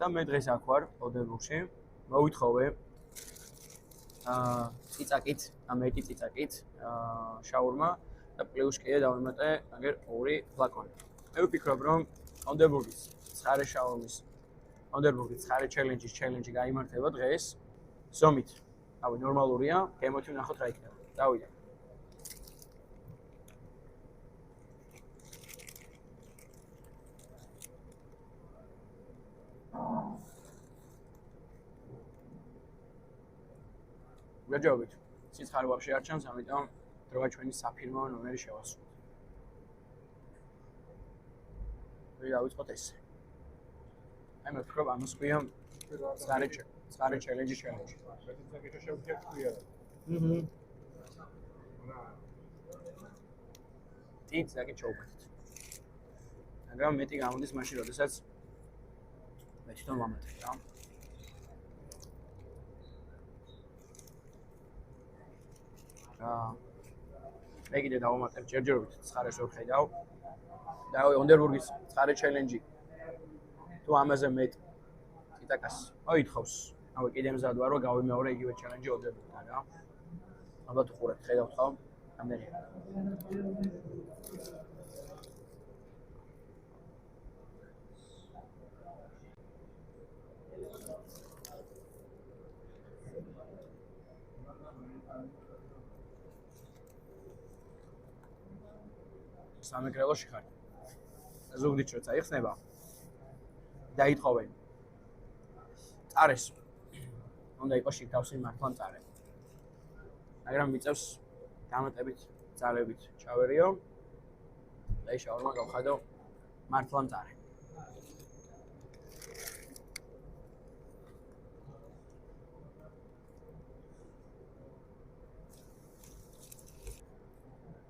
და მე დღეს აქ ვარ ოდენბურგში. მოვითხოვე ციცაკით, მეტი ციცაკით, შაურმა და პლუს კიდე დავემატე აგერ 2 ფლაკონი. მე ვფიქრობ, რომ ოდენბურგის ცხარე შაურმის ოდენბურგის ცხარე ჩელენჯი გაიმართება დღეს. ზომით, რავი, ნორმალურია, გემოთი ვნახოთ რა იქნება. დავიდე. გეჯობით. სიცხარე ვაფშე არ ჩანს, ამიტომ დროა ჩვენი საფირმო ნომერი შევასრულოთ. დავიწყოთ ესე. აი მე ვფიქრობ ამას ქვია ცხარე ჩელენჯი. ციცაკი ჩაუქცეთ. მაგრამ მეტი გამოდის მაშინ, როდესაც მე თვითონ ვამატებ რა. მე კიდე დავამატებ ჯერჯერობით ცხარეს ვერ ხედავ. და ოდენბურგის ცხარე ჩელენჯი თუ ამაზე მეტ ციტაკას მოითხოვს. რავი, კიდე მზად ვარ, რომ გავიმეორე იგივე ჩელენჯი ოდენბურგთან რა. ალბათ უყურებთ, ხედავთ ხო? ამდენი. სამეგრელოში ხარ. ზუგდიდ შოც აიხსნება. დაითხოვენ. წარეს. უნდა იყოს შიგთავსი მართლა წარე. მაგრამ მიწევს დამატებით ძალებით ჩავერიო. და შაურმა გავხადო მართლა წარე.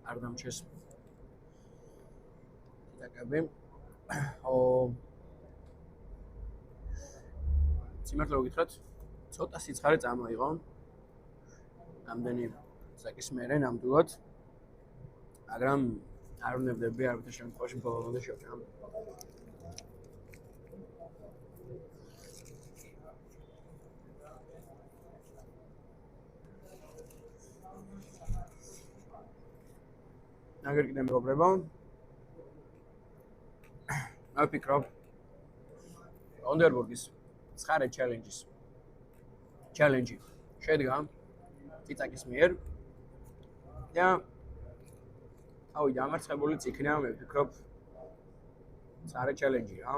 არ დამჩეს. სიმართლე ვგითხრათ, ცოტა სიცხარე წამოიღო. ამდენი საკის მერე ნამდვილად. მაგრამ არ ვნებდები არაფერ შემთხვევაში ბოლომდე შევჭამ. აგერ კიდე მეგობრებო, მე ვფიქრობ, ოდენბურგის ცხარე ჩელენჯი შედგა ციცაკის მიერ და დავამარცხებულიც იქნება, მე ვფიქრობ, ცხარე ჩელენჯი რა.